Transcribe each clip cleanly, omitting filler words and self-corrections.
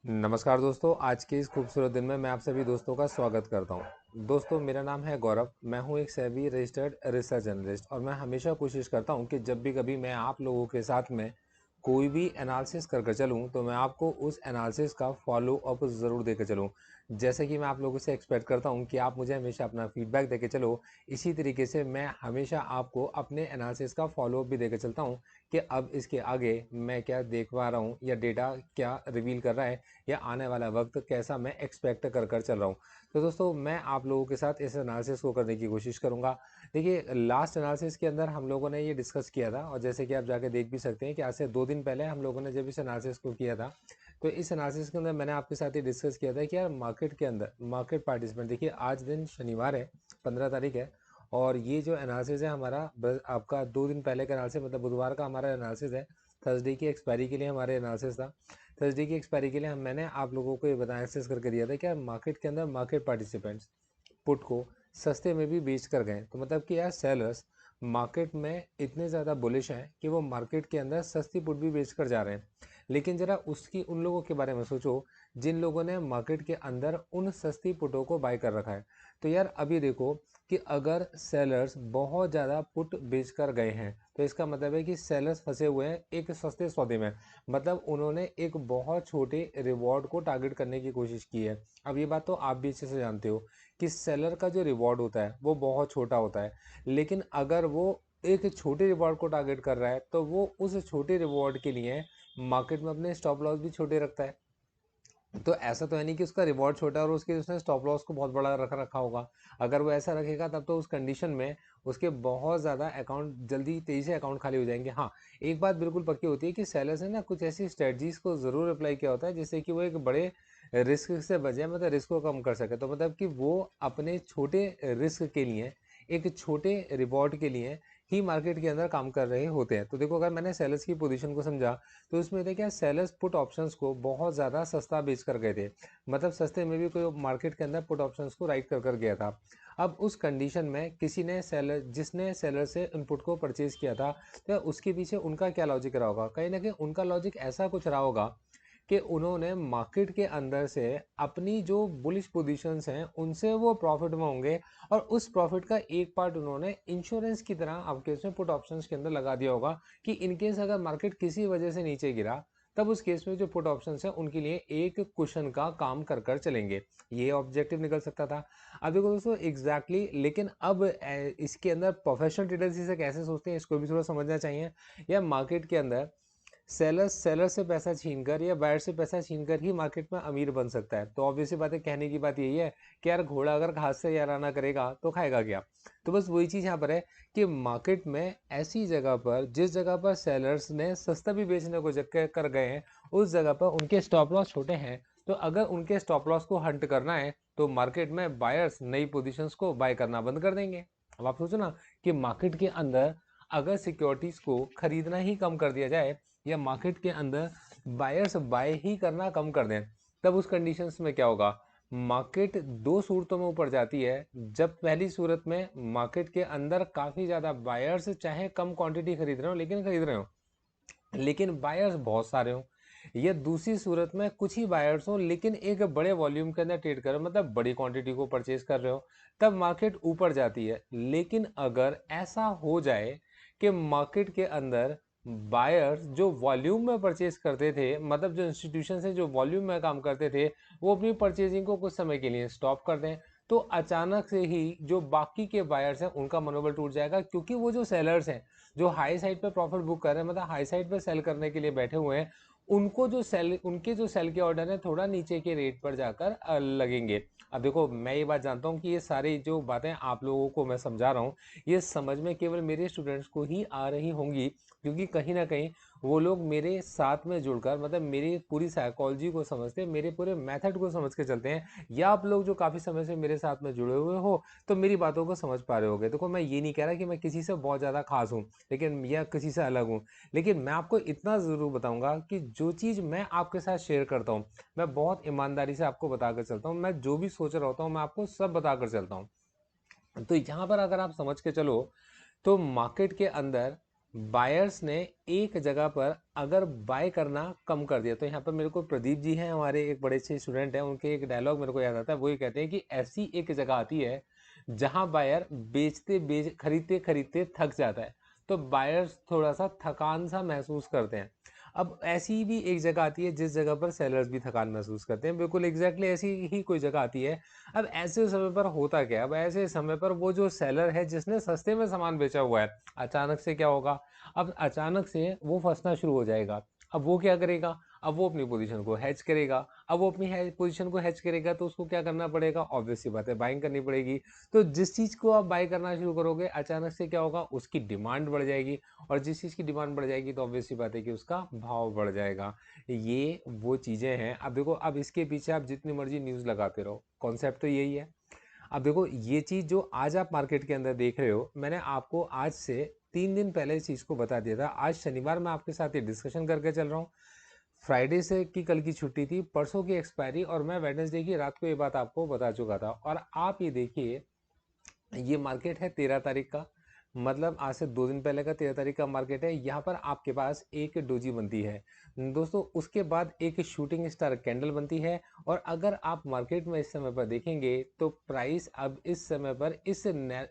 नमस्कार दोस्तों, आज के इस खूबसूरत दिन में मैं आप सभी दोस्तों का स्वागत करता हूं। दोस्तों, मेरा नाम है गौरव। मैं हूं एक सेबी रजिस्टर्ड रिसर्च एनालिस्ट और मैं हमेशा कोशिश करता हूं कि जब भी कभी मैं आप लोगों के साथ में कोई भी एनालिसिस कर चलूं तो मैं आपको उस एनालिसिस का फॉलो अप ज़रूर देकर चलूं। जैसे कि मैं आप लोगों से एक्सपेक्ट करता हूं कि आप मुझे हमेशा अपना फीडबैक देकर चलो, इसी तरीके से मैं हमेशा आपको अपने एनालिसिस का फॉलो अप भी देकर चलता हूं कि अब इसके आगे मैं क्या देख पा रहा हूं या डेटा क्या रिवील कर रहा है या आने वाला वक्त कैसा मैं एक्सपेक्ट कर चल रहा हूँ। तो दोस्तों, मैं आप लोगों के साथ इस एनालिसिस को करने की कोशिश करूँगा। देखिए, लास्ट एनालिसिस के अंदर हम लोगों ने ये डिस्कस किया था और जैसे कि आप जाके देख भी सकते हैं कि आज से 2 दिन पहले हम लोगों ने जब इस एनालिसिस को किया था, तो इस एनालिसिस के अंदर मैंने आपके साथ ये डिस्कस किया था कि यार मार्केट के अंदर मार्केट पार्टिसिपेंट, देखिए आज दिन शनिवार है, 15 तारीख है और ये जो एनालिसिस है हमारा आपका 2 दिन पहले का एनालिसिस मतलब बुधवार का हमारा एनालिसिस है। थर्सडे की एक्सपायरी के लिए हमारे एनालिसिस था। थर्सडे की एक्सपायरी के लिए मैंने आप लोगों को ये बताया, एक्सेस करके दिया था कि यार मार्केट के अंदर मार्केट पार्टिसिपेंट्स पुट को सस्ते में भी बेच कर गए। तो मतलब कि यार सेलर्स मार्केट में इतने ज़्यादा बुलिश हैं कि वो मार्केट के अंदर सस्ती पुट भी बेच कर जा रहे हैं। लेकिन ज़रा उसकी उन लोगों के बारे में सोचो जिन लोगों ने मार्केट के अंदर उन सस्ती पुटों को बाय कर रखा है। तो यार अभी देखो कि अगर सेलर्स बहुत ज़्यादा पुट बेच कर गए हैं तो इसका मतलब है कि सेलर्स फंसे हुए हैं एक सस्ते सौदे में। मतलब उन्होंने एक बहुत छोटे रिवॉर्ड को टारगेट करने की कोशिश की है। अब ये बात तो आप भी अच्छे से जानते हो कि सेलर का जो रिवॉर्ड होता है वो बहुत छोटा होता है, लेकिन अगर वो एक छोटे रिवॉर्ड को टारगेट कर रहा है तो वो उस छोटे रिवॉर्ड के लिए मार्केट में अपने स्टॉप लॉस भी छोटे रखता है। तो ऐसा तो है नहीं कि उसका रिवॉर्ड छोटा है और उसके उसने स्टॉप लॉस को बहुत बड़ा रख रखा होगा। अगर वो ऐसा रखेगा तब तो उस कंडीशन में उसके बहुत ज़्यादा अकाउंट जल्दी तेज़ी से अकाउंट खाली हो जाएंगे। हाँ, एक बात बिल्कुल पक्की होती है कि सेलर्स ने ना कुछ ऐसी स्ट्रेटजीज को ज़रूर अप्लाई किया होता है जिससे कि वो एक बड़े रिस्क से बचे, मतलब रिस्क को कम कर सके। तो मतलब कि वो अपने छोटे रिस्क के लिए, एक छोटे रिवॉर्ड के लिए ही मार्केट के अंदर काम कर रहे होते हैं। तो देखो, अगर मैंने सेलर्स की पोजीशन को समझा तो इसमें थे क्या, सेलर्स पुट ऑप्शंस को बहुत ज़्यादा सस्ता बेच कर गए थे। मतलब सस्ते में भी कोई मार्केट के अंदर पुट ऑप्शंस को राइट कर गया था। अब उस कंडीशन में किसी ने सेलर जिसने सेलर से इनपुट को परचेज किया था, तो उसके पीछे उनका क्या लॉजिक रहा होगा? कहीं ना कहीं उनका लॉजिक ऐसा कुछ रहा होगा कि उन्होंने मार्केट के अंदर से अपनी जो बुलिश पोजीशंस हैं उनसे वो प्रॉफिट में होंगे और उस प्रॉफिट का एक पार्ट उन्होंने इंश्योरेंस की तरह आपके उसमें पुट ऑप्शंस के अंदर लगा दिया होगा कि इनकेस अगर मार्केट किसी वजह से नीचे गिरा तब उस केस में जो पुट ऑप्शंस हैं उनके लिए एक कुशन का काम कर चलेंगे। ये ऑब्जेक्टिव निकल सकता था। अब देखो दोस्तों, लेकिन अब इसके अंदर प्रोफेशनल ट्रेडर्स इसे कैसे सोचते हैं इसको भी थोड़ा समझना चाहिए। या मार्केट के अंदर सेलर से पैसा छीनकर या बायर से पैसा छीनकर ही मार्केट में अमीर बन सकता है। तो ऑब्वियसली बात है, कहने की बात यही है कि यार घोड़ा अगर घास से याराना करेगा तो खाएगा क्या। तो बस वही चीज़ यहाँ पर है कि मार्केट में ऐसी जगह पर जिस जगह पर सेलर्स ने सस्ता भी बेचने को कर गए हैं उस जगह पर उनके स्टॉप लॉस छोटे हैं। तो अगर उनके स्टॉप लॉस को हंट करना है तो मार्केट में बायर्स नई पोजीशंस को बाय करना बंद कर देंगे। अब आप सोचो ना कि मार्केट के अंदर अगर सिक्योरिटीज को खरीदना ही कम कर दिया जाए या मार्केट के अंदर बायर्स बाय ही करना कम कर दें, तब उस कंडीशंस में क्या होगा? मार्केट दो सूरतों में ऊपर जाती है। जब पहली सूरत में मार्केट के अंदर काफ़ी ज़्यादा बायर्स चाहे कम क्वांटिटी खरीद रहे हो लेकिन खरीद रहे हो, लेकिन बायर्स बहुत सारे हो। या दूसरी सूरत में कुछ ही बायर्स हो लेकिन एक बड़े वॉल्यूम के अंदर ट्रेड कर रहे हो, मतलब बड़ी क्वांटिटी को परचेज कर रहे हो, तब मार्केट ऊपर जाती है। लेकिन अगर ऐसा हो जाए कि मार्केट के अंदर बायर्स जो वॉल्यूम में परचेज करते थे, मतलब जो इंस्टीट्यूशन से जो वॉल्यूम में काम करते थे, वो अपनी परचेजिंग को कुछ समय के लिए स्टॉप कर दें, तो अचानक से ही जो बाकी के बायर्स हैं उनका मनोबल टूट जाएगा। क्योंकि वो जो सेलर्स हैं जो हाई साइड पे प्रॉफिट बुक कर रहे हैं, मतलब हाई साइड पे सेल करने के लिए बैठे हुए हैं, उनके जो सेल के ऑर्डर है थोड़ा नीचे के रेट पर जाकर लगेंगे। अब देखो, मैं ये बात जानता हूँ कि ये सारी जो बातें आप लोगों को मैं समझा रहा हूँ ये समझ में केवल मेरे स्टूडेंट्स को ही आ रही होंगी, क्योंकि कहीं ना कहीं वो लोग मेरे साथ में जुड़कर, मतलब मेरी पूरी साइकोलॉजी को समझते हैं, मेरे पूरे मेथड को समझ के चलते हैं। या आप लोग जो काफ़ी समय से मेरे साथ में जुड़े हुए हो तो मेरी बातों को समझ पा रहे होगे। देखो, मैं ये नहीं कह रहा कि मैं किसी से बहुत ज़्यादा खास हूँ लेकिन या किसी से अलग हूँ, लेकिन मैं आपको इतना ज़रूर बताऊंगा कि जो चीज़ मैं आपके साथ शेयर करता हूँ मैं बहुत ईमानदारी से आपको बताकर चलता हूँ। मैं जो भी सोच रहा होता हूँ मैं आपको सब बताकर चलता हूँ। तो यहाँ पर अगर आप समझ के चलो तो मार्केट के अंदर बायर्स ने एक जगह पर अगर बाय करना कम कर दिया, तो यहाँ पर मेरे को प्रदीप जी हैं, हमारे एक बड़े अच्छे स्टूडेंट हैं, उनके एक डायलॉग मेरे को याद आता है। वो ये कहते हैं कि ऐसी एक जगह आती है जहां बायर खरीदते खरीदते थक जाता है, तो बायर्स थोड़ा सा थकान सा महसूस करते हैं। अब ऐसी भी एक जगह आती है जिस जगह पर सेलर्स भी थकान महसूस करते हैं, बिल्कुल एग्जैक्टली ऐसी ही कोई जगह आती है। अब ऐसे समय पर होता क्या है, अब ऐसे समय पर वो जो सेलर है जिसने सस्ते में सामान बेचा हुआ है, अचानक से क्या होगा, अब अचानक से वो फंसना शुरू हो जाएगा। अब वो क्या करेगा, अब वो अपनी पोजीशन को हैच करेगा। अब वो अपनी पोजीशन को हैच करेगा तो उसको क्या करना पड़ेगा, ऑब्वियस सी बात है, बाइंग करनी पड़ेगी। तो जिस चीज को आप बाय करना शुरू करोगे, अचानक से क्या होगा, उसकी डिमांड बढ़ जाएगी, और जिस चीज की डिमांड बढ़ जाएगी तो ऑब्वियस सी बात है कि उसका भाव बढ़ जाएगा। ये वो चीजें हैं। अब देखो, अब इसके पीछे आप जितनी मर्जी न्यूज लगाते रहो, कॉन्सेप्ट तो यही है। अब देखो, ये चीज जो आज आप मार्केट के अंदर देख रहे हो, मैंने आपको आज से 3 दिन पहले इस चीज को बता दिया था। आज शनिवार मैं आपके साथ ये डिस्कशन करके चल रहा हूँ। फ्राइडे से की कल की छुट्टी थी, परसों की एक्सपायरी, और मैं वेडनेसडे की रात को ये बात आपको बता चुका था। और आप ये देखिए, ये मार्केट है 13 तारीख का, मतलब आज से 2 दिन पहले का 13 तारीख का मार्केट है। यहाँ पर आपके पास एक डोजी बनती है दोस्तों, उसके बाद एक शूटिंग स्टार कैंडल बनती है। और अगर आप मार्केट में इस समय पर देखेंगे तो प्राइस अब इस समय पर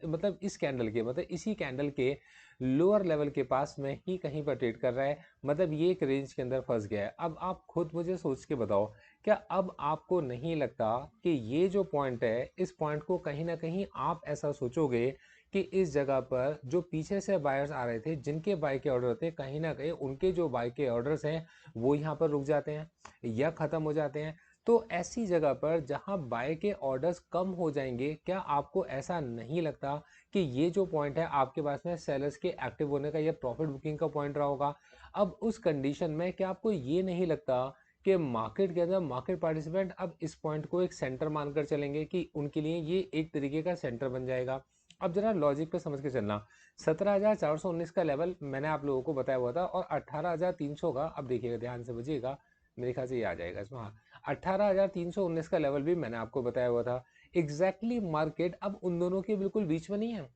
मतलब इस कैंडल के, मतलब इसी कैंडल के लोअर लेवल के पास में ही कहीं पर ट्रेड कर रहा है। मतलब ये एक रेंज के अंदर फंस गया है। अब आप खुद मुझे सोच के बताओ, क्या अब आपको नहीं लगता कि ये जो पॉइंट है, इस पॉइंट को कहीं ना कहीं आप ऐसा सोचोगे कि इस जगह पर जो पीछे से बायर्स आ रहे थे, जिनके बाय के ऑर्डर थे, कहीं ना कहीं उनके जो बाय के ऑर्डर्स हैं वो यहाँ पर रुक जाते हैं या खत्म हो जाते हैं। तो ऐसी जगह पर जहां बाय के ऑर्डर्स कम हो जाएंगे, क्या आपको ऐसा नहीं लगता कि ये जो पॉइंट है आपके पास में सेलर्स के एक्टिव होने का या प्रॉफिट बुकिंग का पॉइंट रहा होगा? अब उस कंडीशन में क्या आपको ये नहीं लगता कि मार्केट के अंदर मार्केट पार्टिसिपेंट अब इस पॉइंट को एक सेंटर मानकर चलेंगे, कि उनके लिए ये एक तरीके का सेंटर बन जाएगा? अब जरा लॉजिक पे समझ के चलना। 17,419 का लेवल मैंने आप लोगों को बताया हुआ था, और 18,300 का, अब देखिएगा ध्यान से बजिएगा, मेरे ख्याल से ये आ जाएगा इसमें, हाँ, 18,319 का लेवल भी मैंने आपको बताया हुआ था। एग्जैक्टली मार्केट अब उन दोनों के बिल्कुल बीच में नहीं है।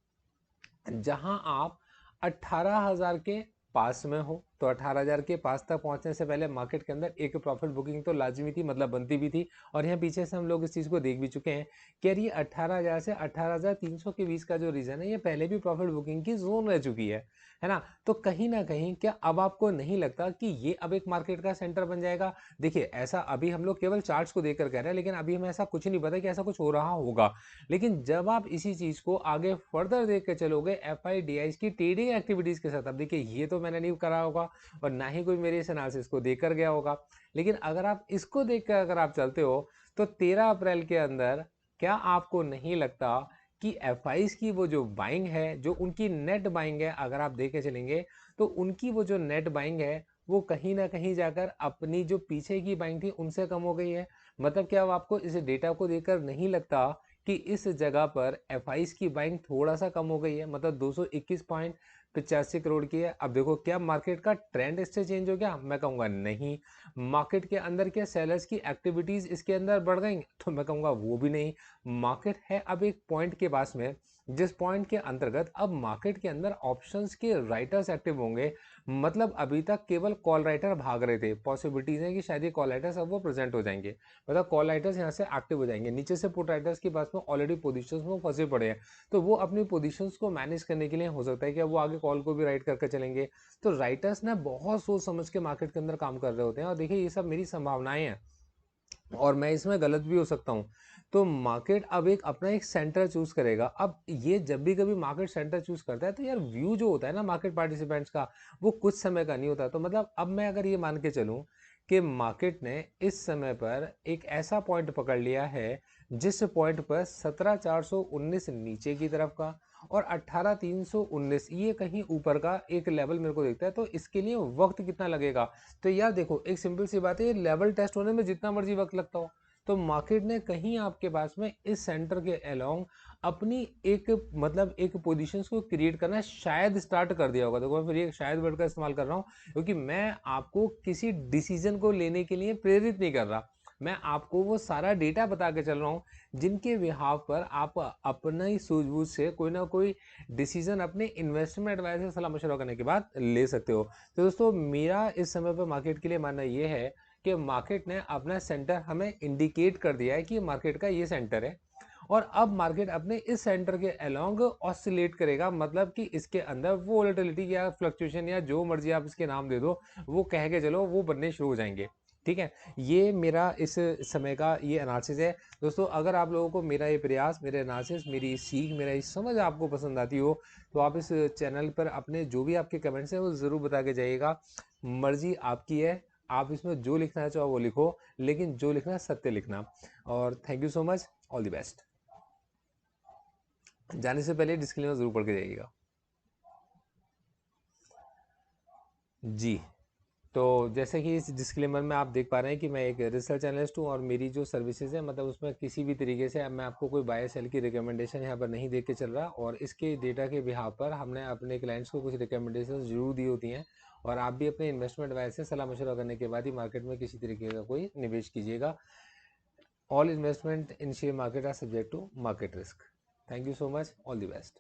जहां आप 18,000 के पास में हो, तो 18,000 के पास तक पहुंचने से पहले मार्केट के अंदर एक प्रॉफिट बुकिंग तो लाजमी थी, मतलब बनती भी थी। और यहाँ पीछे से हम लोग इस चीज को देख भी चुके हैं कि यार ये 18,000 से 18,300 के बीच का जो रीजन है, ये पहले भी प्रॉफिट बुकिंग की जोन रह चुकी है ना? तो कहीं ना कहीं क्या अब आपको नहीं लगता कि ये अब एक मार्केट का सेंटर बन जाएगा? देखिए, ऐसा अभी हम लोग केवल चार्ट्स को देखकर कह रहे हैं, लेकिन अभी हमें ऐसा कुछ नहीं पता कि ऐसा कुछ हो रहा होगा। लेकिन जब आप इसी चीज को आगे फर्दर देख के चलोगे एफ आई डी आई की ट्रेडिंग एक्टिविटीज के साथ, अब देखिए ये तो मैंने नहीं करा होगा और ना ही कोई मेरे इस एनालिसिस को देखकर गया होगा, लेकिन अगर आप इसको देखकर अगर आप चलते हो, तो 13 अप्रैल के अंदर क्या आपको नहीं लगता कि एफ की वो जो बाइंग है, जो उनकी नेट बाइंग है, अगर आप देखे चलेंगे तो उनकी वो जो नेट बाइंग है, वो कहीं ना कहीं जाकर अपनी जो पीछे की बाइंग थी उनसे कम हो गई है? मतलब क्या अब आपको इस डेटा को देखकर नहीं लगता कि इस जगह पर एफ की बाइंग थोड़ा सा कम हो गई है? मतलब 221.85 करोड़ की है। अब देखो, क्या मार्केट का ट्रेंड इससे चेंज हो गया? मैं कहूंगा नहीं। मार्केट के अंदर क्या सेलर्स की एक्टिविटीज इसके अंदर बढ़ गई? तो मैं कहूंगा वो भी नहीं। मार्केट है अब एक पॉइंट के पास में, जिस पॉइंट के अंतर्गत अब मार्केट के अंदर ऑप्शंस के राइटर्स एक्टिव होंगे। मतलब अभी तक केवल कॉल राइटर भाग रहे थे, पॉसिबिलिटीज है कि शायद ये कॉल राइटर्स अब वो प्रेजेंट हो जाएंगे, मतलब कॉल राइटर्स यहाँ से एक्टिव हो जाएंगे। नीचे से पुट राइटर्स के पास में ऑलरेडी पोजीशंस में फंसे पड़े हैं, तो वो अपनी पोजीशंस को मैनेज करने के लिए हो सकता है कि वो आगे कॉल को भी राइट करके चलेंगे। तो राइटर्स ना बहुत सोच समझ के मार्केट के अंदर काम कर रहे होते हैं, और देखिए ये सब मेरी संभावनाएं हैं और मैं इसमें गलत भी हो सकता हूँ। तो मार्केट अब एक अपना एक सेंटर चूज करेगा। अब ये जब भी कभी मार्केट सेंटर चूज करता है, तो यार व्यू जो होता है ना मार्केट पार्टिसिपेंट्स का, वो कुछ समय का नहीं होता। तो मतलब अब मैं अगर ये मान के चलूं कि मार्केट ने इस समय पर एक ऐसा पॉइंट पकड़ लिया है, जिस पॉइंट पर 17,419 नीचे की तरफ का और 18,319 ये कहीं ऊपर का एक लेवल मेरे को दिखता है, तो इसके लिए वक्त कितना लगेगा? तो यार देखो, एक सिंपल सी बात है, ये लेवल टेस्ट होने में जितना मर्जी वक्त लगता हो, तो मार्केट ने कहीं आपके पास में इस सेंटर के अलोंग अपनी एक मतलब एक पोजीशंस को क्रिएट करना शायद स्टार्ट कर दिया होगा। देखो, मैं फिर ये शायद वर्ड का इस्तेमाल कर रहा हूँ, क्योंकि मैं आपको किसी डिसीजन को लेने के लिए प्रेरित नहीं कर रहा। मैं आपको वो सारा डेटा बता के चल रहा हूँ जिनके बिहाफ पर आप अपना ही सूझबूझ से कोई ना कोई डिसीजन अपने इन्वेस्टमेंट एडवाइजर से सलाह मशवरा करने के बाद ले सकते हो। तो दोस्तों मेरा इस समय पर मार्केट के लिए मानना ये है कि मार्केट ने अपना सेंटर हमें इंडिकेट कर दिया है कि मार्केट का ये सेंटर है, और अब मार्केट अपने इस सेंटर के अलोंग ऑसिलेट करेगा, मतलब कि इसके अंदर वो वोलेटिलिटी या फ्लक्चुएशन या जो मर्जी आप इसके नाम दे दो, वो कह के चलो वो बनने शुरू हो जाएंगे। ठीक है, ये मेरा इस समय का ये एनालिसिस है। दोस्तों अगर आप लोगों को मेरा ये प्रयास, मेरे एनालिसिस, मेरी सीख, मेरा ये समझ आपको पसंद आती हो तो आप इस चैनल पर अपने जो भी आपके कमेंट्स हैं वो ज़रूर बता के जाइएगा। मर्जी आपकी है, आप इसमें जो लिखना चाहो वो लिखो, लेकिन जो लिखना है सत्य लिखना। और thank you so much, all the best. जाने से पहले डिस्क्लेमर जरूर पढ़ के जाइएगा। जी, तो जैसे कि इस डिस्क्लेमर में आप देख पा रहे हैं कि मैं एक रिसर्च एनालिस्ट हूँ और मेरी जो सर्विसेज है, मतलब उसमें किसी भी तरीके से मैं आपको कोई बाय सेल की रिकमेंडेशन यहाँ पर नहीं दे के चल रहा, और इसके डेटा के बिहाफ पर हमने अपने क्लाइंट्स को कुछ रिकमेंडेशन जरूर दी होती हैं। और आप भी अपने इन्वेस्टमेंट एडवाइस से सलाह मशवरा करने के बाद ही मार्केट में किसी तरीके का कोई निवेश कीजिएगा। All investment in share market are subject to market risk. Thank you so much, all the best.